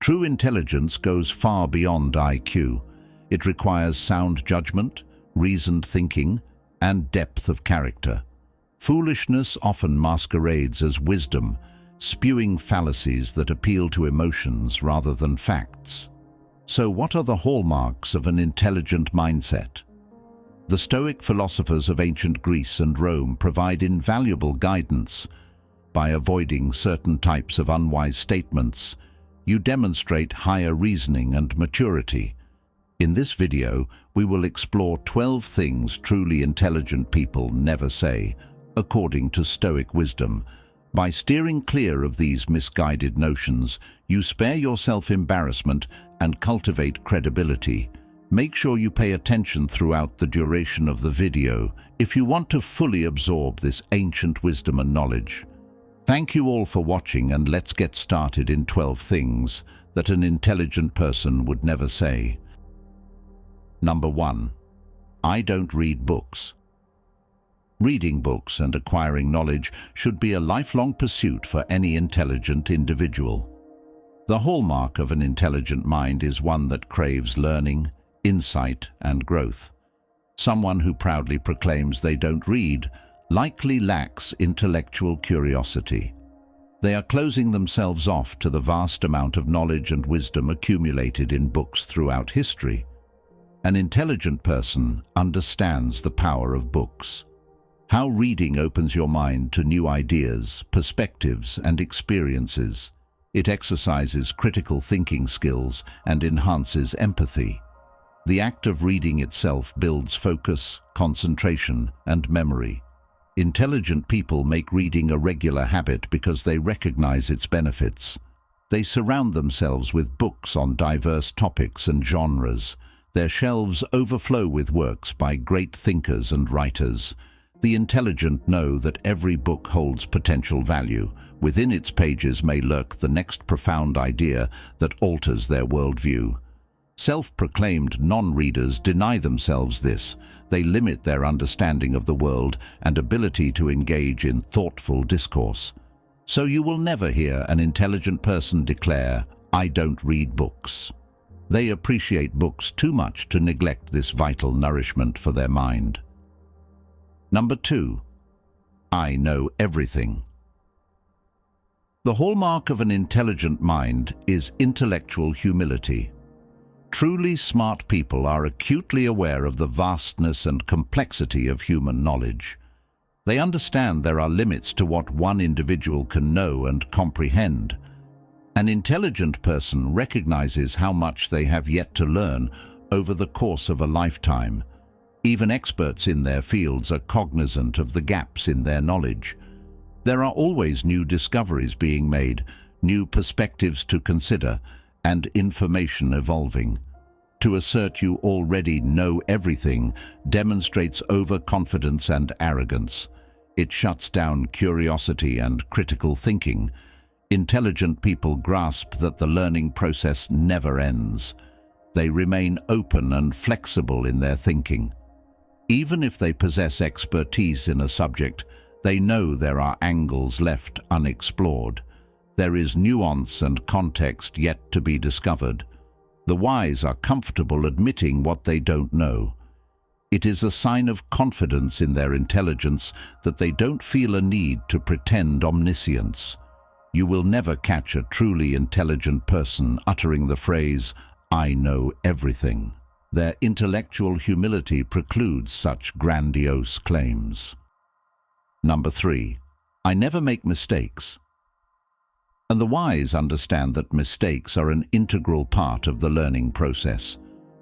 True intelligence goes far beyond IQ. It requires sound judgment, reasoned thinking, and depth of character. Foolishness often masquerades as wisdom, spewing fallacies that appeal to emotions rather than facts. So what are the hallmarks of an intelligent mindset? The Stoic philosophers of ancient Greece and Rome provide invaluable guidance. By avoiding certain types of unwise statements, you demonstrate higher reasoning and maturity. In this video, we will explore 12 things truly intelligent people never say, according to Stoic wisdom. By steering clear of these misguided notions, you spare yourself embarrassment and cultivate credibility. Make sure you pay attention throughout the duration of the video if you want to fully absorb this ancient wisdom and knowledge. Thank you all for watching, and let's get started in 12 things that an intelligent person would never say. Number 1. I don't read books. Reading books and acquiring knowledge should be a lifelong pursuit for any intelligent individual. The hallmark of an intelligent mind is one that craves learning, insight, and growth. Someone who proudly proclaims they don't read likely lacks intellectual curiosity. They are closing themselves off to the vast amount of knowledge and wisdom accumulated in books throughout history. An intelligent person understands the power of books. How reading opens your mind to new ideas, perspectives, and experiences. It exercises critical thinking skills and enhances empathy. The act of reading itself builds focus, concentration, and memory. Intelligent people make reading a regular habit because they recognize its benefits. They surround themselves with books on diverse topics and genres. Their shelves overflow with works by great thinkers and writers. The intelligent know that every book holds potential value. Within its pages may lurk the next profound idea that alters their worldview. Self-proclaimed non-readers deny themselves this. They limit their understanding of the world and ability to engage in thoughtful discourse. So you will never hear an intelligent person declare, "I don't read books." They appreciate books too much to neglect this vital nourishment for their mind. Number 2. I know everything. The hallmark of an intelligent mind is intellectual humility. Truly smart people are acutely aware of the vastness and complexity of human knowledge. They understand there are limits to what one individual can know and comprehend. An intelligent person recognizes how much they have yet to learn over the course of a lifetime. Even experts in their fields are cognizant of the gaps in their knowledge. There are always new discoveries being made, new perspectives to consider, and information evolving. To assert you already know everything demonstrates overconfidence and arrogance. It shuts down curiosity and critical thinking. Intelligent people grasp that the learning process never ends. They remain open and flexible in their thinking. Even if they possess expertise in a subject, they know there are angles left unexplored. There is nuance and context yet to be discovered. The wise are comfortable admitting what they don't know. It is a sign of confidence in their intelligence that they don't feel a need to pretend omniscience. You will never catch a truly intelligent person uttering the phrase, "I know everything." Their intellectual humility precludes such grandiose claims. Number 3. I never make mistakes. And the wise understand that mistakes are an integral part of the learning process.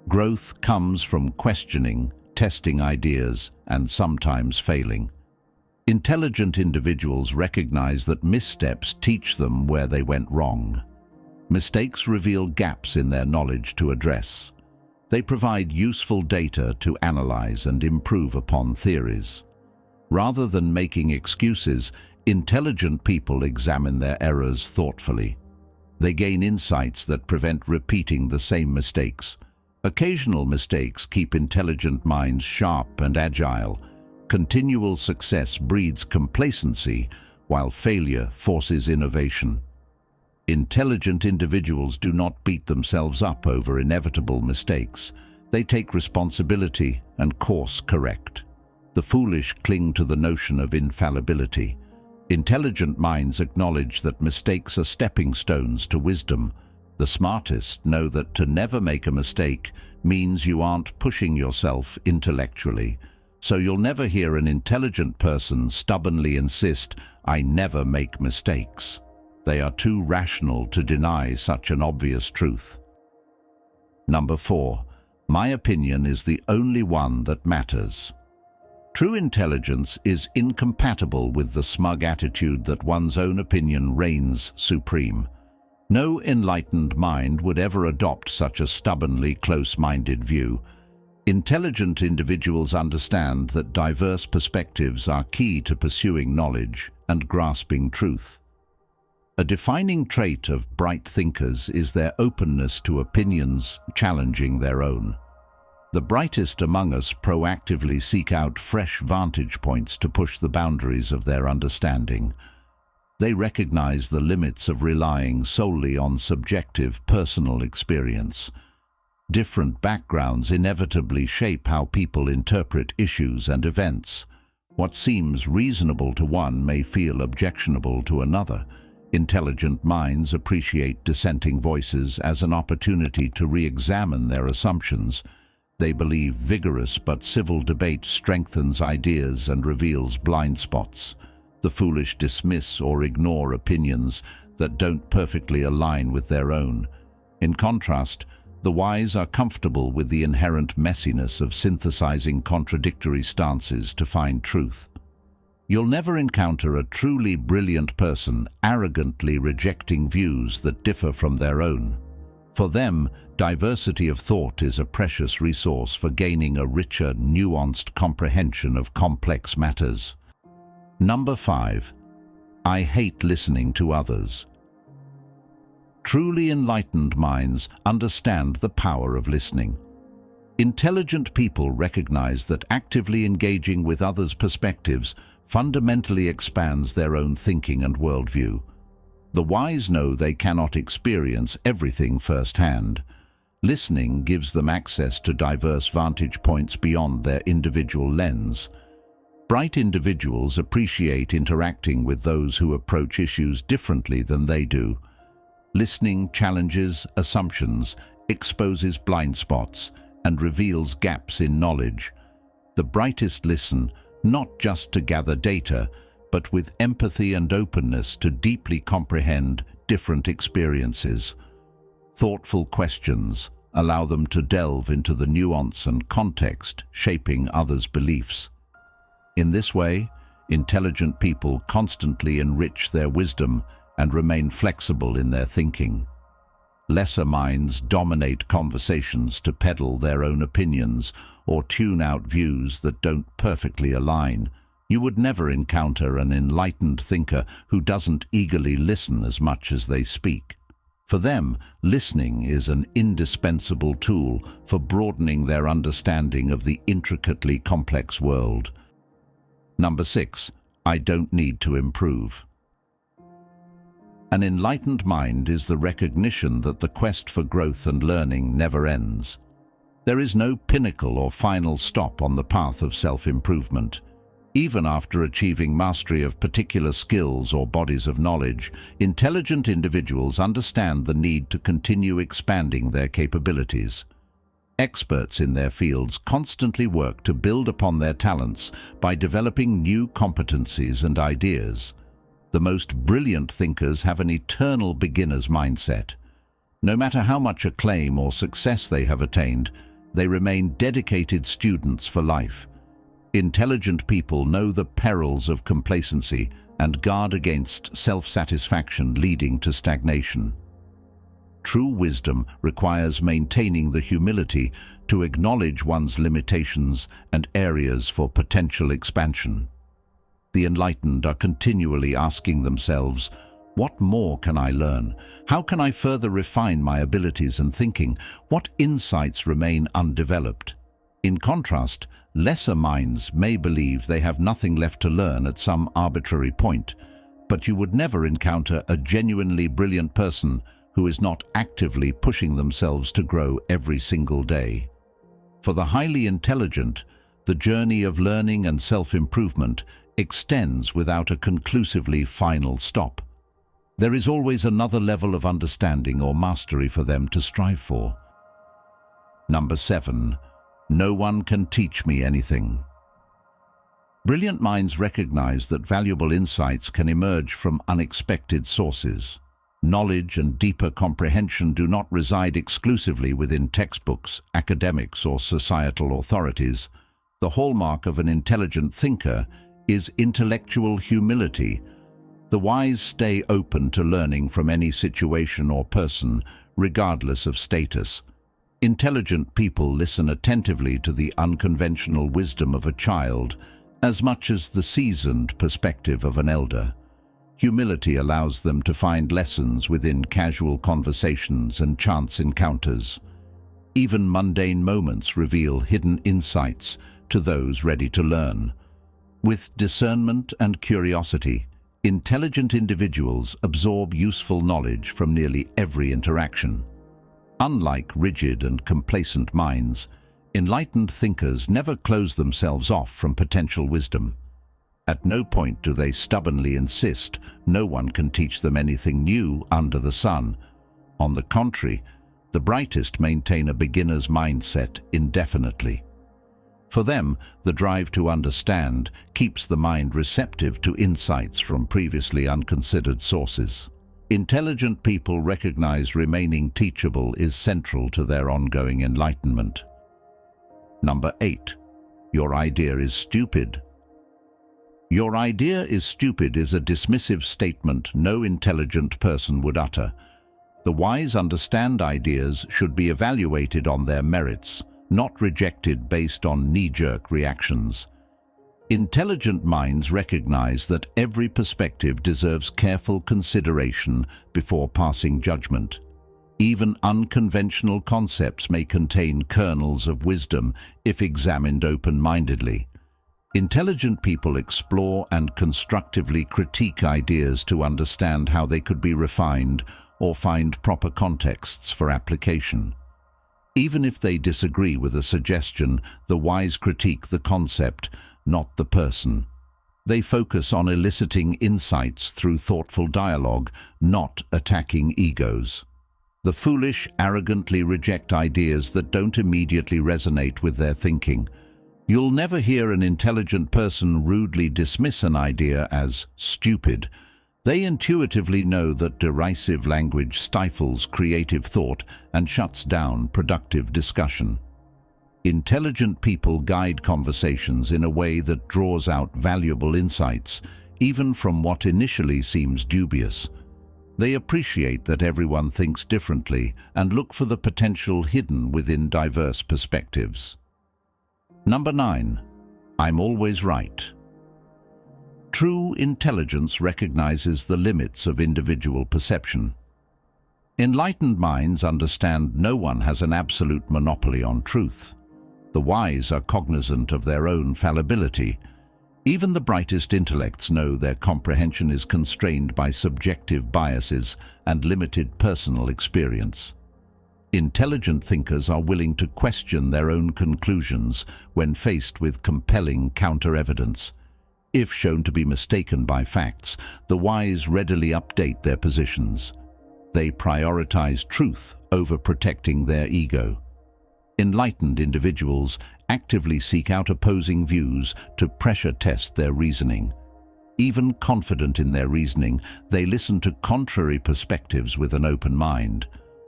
Growth comes from questioning, testing ideas, and sometimes failing. Intelligent individuals recognize that missteps teach them where they went wrong. Mistakes reveal gaps in their knowledge to address. They provide useful data to analyze and improve upon theories. Rather than making excuses, intelligent people examine their errors thoughtfully. They gain insights that prevent repeating the same mistakes. Occasional mistakes keep intelligent minds sharp and agile. Continual success breeds complacency, while failure forces innovation. Intelligent individuals do not beat themselves up over inevitable mistakes. They take responsibility and course correct. The foolish cling to the notion of infallibility. Intelligent minds acknowledge that mistakes are stepping stones to wisdom. The smartest know that to never make a mistake means you aren't pushing yourself intellectually. So you'll never hear an intelligent person stubbornly insist, "I never make mistakes." They are too rational to deny such an obvious truth. Number 4. My opinion is the only one that matters. True intelligence is incompatible with the smug attitude that one's own opinion reigns supreme. No enlightened mind would ever adopt such a stubbornly close-minded view. Intelligent individuals understand that diverse perspectives are key to pursuing knowledge and grasping truth. A defining trait of bright thinkers is their openness to opinions challenging their own. The brightest among us proactively seek out fresh vantage points to push the boundaries of their understanding. They recognize the limits of relying solely on subjective personal experience. Different backgrounds inevitably shape how people interpret issues and events. What seems reasonable to one may feel objectionable to another. Intelligent minds appreciate dissenting voices as an opportunity to re-examine their assumptions. They believe vigorous but civil debate strengthens ideas and reveals blind spots. The foolish dismiss or ignore opinions that don't perfectly align with their own. In contrast, the wise are comfortable with the inherent messiness of synthesizing contradictory stances to find truth. You'll never encounter a truly brilliant person arrogantly rejecting views that differ from their own. For them, diversity of thought is a precious resource for gaining a richer, nuanced comprehension of complex matters. Number 5. I hate listening to others. Truly enlightened minds understand the power of listening. Intelligent people recognize that actively engaging with others' perspectives fundamentally expands their own thinking and worldview. The wise know they cannot experience everything firsthand. Listening gives them access to diverse vantage points beyond their individual lens. Bright individuals appreciate interacting with those who approach issues differently than they do. Listening challenges assumptions, exposes blind spots, and reveals gaps in knowledge. The brightest listen, not just to gather data, but with empathy and openness to deeply comprehend different experiences. Thoughtful questions allow them to delve into the nuance and context shaping others' beliefs. In this way, intelligent people constantly enrich their wisdom and remain flexible in their thinking. Lesser minds dominate conversations to peddle their own opinions or tune out views that don't perfectly align. You would never encounter an enlightened thinker who doesn't eagerly listen as much as they speak. For them, listening is an indispensable tool for broadening their understanding of the intricately complex world. Number 6. I don't need to improve. An enlightened mind is the recognition that the quest for growth and learning never ends. There is no pinnacle or final stop on the path of self-improvement. Even after achieving mastery of particular skills or bodies of knowledge, intelligent individuals understand the need to continue expanding their capabilities. Experts in their fields constantly work to build upon their talents by developing new competencies and ideas. The most brilliant thinkers have an eternal beginner's mindset. No matter how much acclaim or success they have attained, they remain dedicated students for life. Intelligent people know the perils of complacency and guard against self-satisfaction leading to stagnation. True wisdom requires maintaining the humility to acknowledge one's limitations and areas for potential expansion. The enlightened are continually asking themselves, what more can I learn? How can I further refine my abilities and thinking? What insights remain undeveloped? In contrast, lesser minds may believe they have nothing left to learn at some arbitrary point. But you would never encounter a genuinely brilliant person who is not actively pushing themselves to grow every single day. For the highly intelligent, the journey of learning and self-improvement extends without a conclusively final stop. There is always another level of understanding or mastery for them to strive for. Number 7. No one can teach me anything. Brilliant minds recognize that valuable insights can emerge from unexpected sources. Knowledge and deeper comprehension do not reside exclusively within textbooks, academics, or societal authorities. The hallmark of an intelligent thinker is intellectual humility. The wise stay open to learning from any situation or person, regardless of status. Intelligent people listen attentively to the unconventional wisdom of a child, as much as the seasoned perspective of an elder. Humility allows them to find lessons within casual conversations and chance encounters. Even mundane moments reveal hidden insights to those ready to learn. With discernment and curiosity, intelligent individuals absorb useful knowledge from nearly every interaction. Unlike rigid and complacent minds, enlightened thinkers never close themselves off from potential wisdom. At no point do they stubbornly insist no one can teach them anything new under the sun. On the contrary, the brightest maintain a beginner's mindset indefinitely. For them, the drive to understand keeps the mind receptive to insights from previously unconsidered sources. Intelligent people recognize remaining teachable is central to their ongoing enlightenment. Number 8. Your idea is stupid. Your idea is stupid is a dismissive statement no intelligent person would utter. The wise understand ideas should be evaluated on their merits, not rejected based on knee-jerk reactions. Intelligent minds recognize that every perspective deserves careful consideration before passing judgment. Even unconventional concepts may contain kernels of wisdom if examined open-mindedly. Intelligent people explore and constructively critique ideas to understand how they could be refined or find proper contexts for application. Even if they disagree with a suggestion, the wise critique the concept, not the person. They focus on eliciting insights through thoughtful dialogue, not attacking egos. The foolish arrogantly reject ideas that don't immediately resonate with their thinking. You'll never hear an intelligent person rudely dismiss an idea as stupid. They intuitively know that derisive language stifles creative thought and shuts down productive discussion. Intelligent people guide conversations in a way that draws out valuable insights, even from what initially seems dubious. They appreciate that everyone thinks differently and look for the potential hidden within diverse perspectives. Number 9. I'm always right. True intelligence recognizes the limits of individual perception. Enlightened minds understand no one has an absolute monopoly on truth. The wise are cognizant of their own fallibility. Even the brightest intellects know their comprehension is constrained by subjective biases and limited personal experience. Intelligent thinkers are willing to question their own conclusions when faced with compelling counter-evidence. If shown to be mistaken by facts, the wise readily update their positions. They prioritize truth over protecting their ego. Enlightened individuals actively seek out opposing views to pressure test their reasoning. Even confident in their reasoning, they listen to contrary perspectives with an open mind.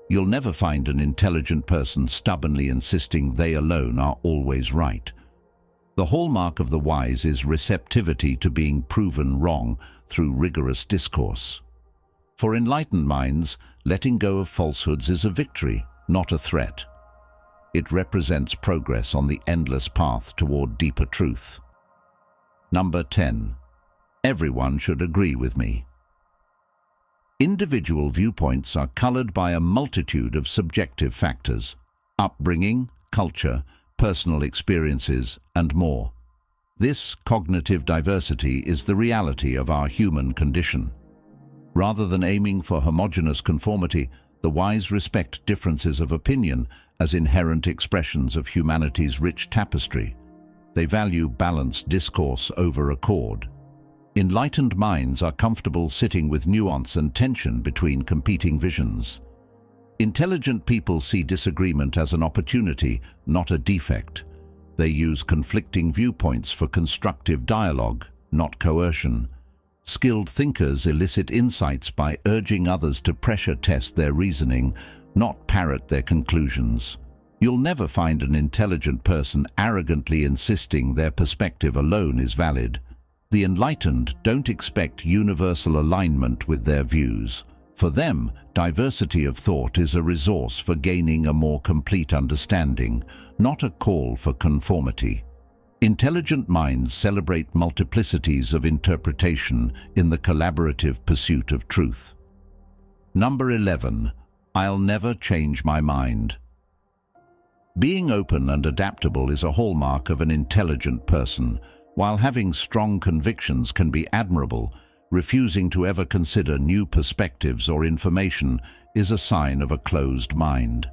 You'll never find an intelligent person stubbornly insisting they alone are always right. The hallmark of the wise is receptivity to being proven wrong through rigorous discourse. For enlightened minds, letting go of falsehoods is a victory, not a threat. It represents progress on the endless path toward deeper truth. Number 10. Everyone should agree with me. Individual viewpoints are colored by a multitude of subjective factors: upbringing, culture, personal experiences, and more. This cognitive diversity is the reality of our human condition. Rather than aiming for homogeneous conformity, the wise respect differences of opinion as inherent expressions of humanity's rich tapestry. They value balanced discourse over accord. Enlightened minds are comfortable sitting with nuance and tension between competing visions. Intelligent people see disagreement as an opportunity, not a defect. They use conflicting viewpoints for constructive dialogue, not coercion. Skilled thinkers elicit insights by urging others to pressure test their reasoning, not parrot their conclusions. You'll never find an intelligent person arrogantly insisting their perspective alone is valid. The enlightened don't expect universal alignment with their views. For them, diversity of thought is a resource for gaining a more complete understanding, not a call for conformity. Intelligent minds celebrate multiplicities of interpretation in the collaborative pursuit of truth. Number 11. I'll never change my mind. Being open and adaptable is a hallmark of an intelligent person. While having strong convictions can be admirable, refusing to ever consider new perspectives or information is a sign of a closed mind.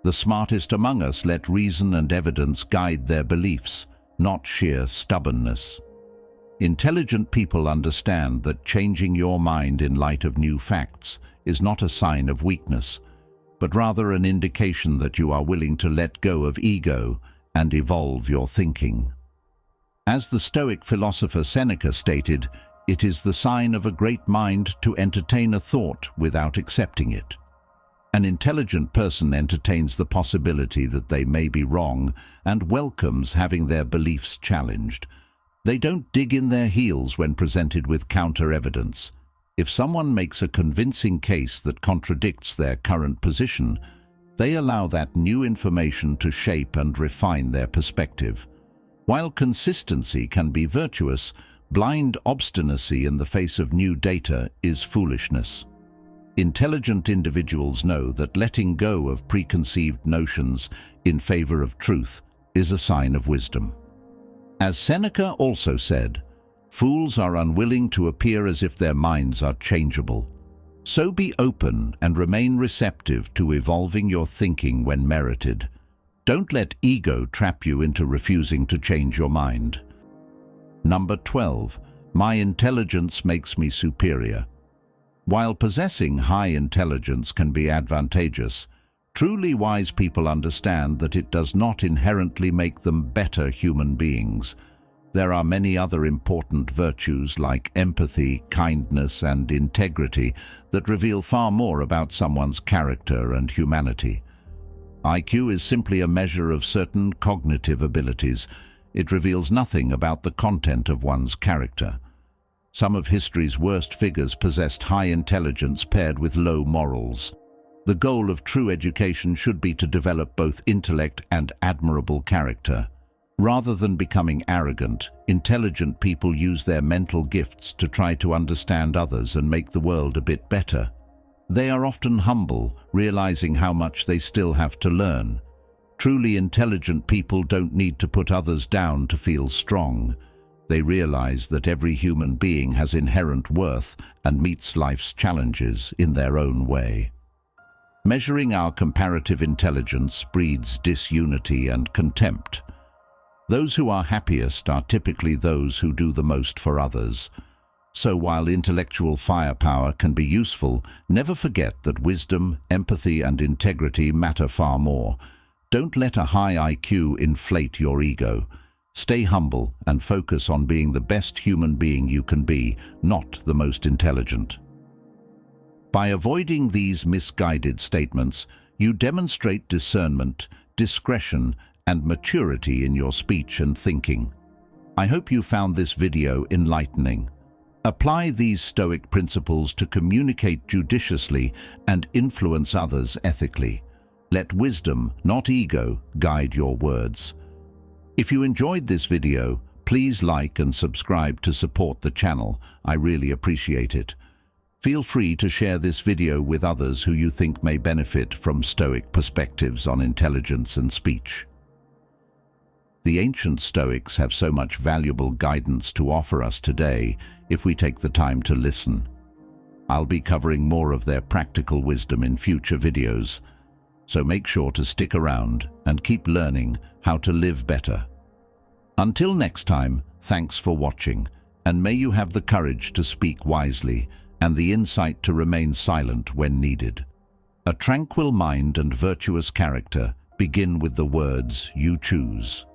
The smartest among us let reason and evidence guide their beliefs, not sheer stubbornness. Intelligent people understand that changing your mind in light of new facts is not a sign of weakness, but rather an indication that you are willing to let go of ego and evolve your thinking. As the Stoic philosopher Seneca stated, it is the sign of a great mind to entertain a thought without accepting it. An intelligent person entertains the possibility that they may be wrong and welcomes having their beliefs challenged. They don't dig in their heels when presented with counter-evidence. If someone makes a convincing case that contradicts their current position, they allow that new information to shape and refine their perspective. While consistency can be virtuous, blind obstinacy in the face of new data is foolishness. Intelligent individuals know that letting go of preconceived notions in favor of truth is a sign of wisdom. As Seneca also said, fools are unwilling to appear as if their minds are changeable. So be open and remain receptive to evolving your thinking when merited. Don't let ego trap you into refusing to change your mind. Number 12. My intelligence makes me superior. While possessing high intelligence can be advantageous, truly wise people understand that it does not inherently make them better human beings. There are many other important virtues like empathy, kindness, and integrity that reveal far more about someone's character and humanity. IQ is simply a measure of certain cognitive abilities. It reveals nothing about the content of one's character. Some of history's worst figures possessed high intelligence paired with low morals. The goal of true education should be to develop both intellect and admirable character. Rather than becoming arrogant, intelligent people use their mental gifts to try to understand others and make the world a bit better. They are often humble, realizing how much they still have to learn. Truly intelligent people don't need to put others down to feel strong. They realize that every human being has inherent worth and meets life's challenges in their own way. Measuring our comparative intelligence breeds disunity and contempt. Those who are happiest are typically those who do the most for others. So while intellectual firepower can be useful, never forget that wisdom, empathy, and integrity matter far more. Don't let a high IQ inflate your ego. Stay humble and focus on being the best human being you can be, not the most intelligent. By avoiding these misguided statements, you demonstrate discernment, discretion, and maturity in your speech and thinking. I hope you found this video enlightening. Apply these Stoic principles to communicate judiciously and influence others ethically. Let wisdom, not ego, guide your words. If you enjoyed this video, please like and subscribe to support the channel. I really appreciate it. Feel free to share this video with others who you think may benefit from Stoic perspectives on intelligence and speech. The ancient Stoics have so much valuable guidance to offer us today if we take the time to listen. I'll be covering more of their practical wisdom in future videos, so make sure to stick around and keep learning how to live better. Until next time, thanks for watching, and may you have the courage to speak wisely and the insight to remain silent when needed. A tranquil mind and virtuous character begin with the words you choose.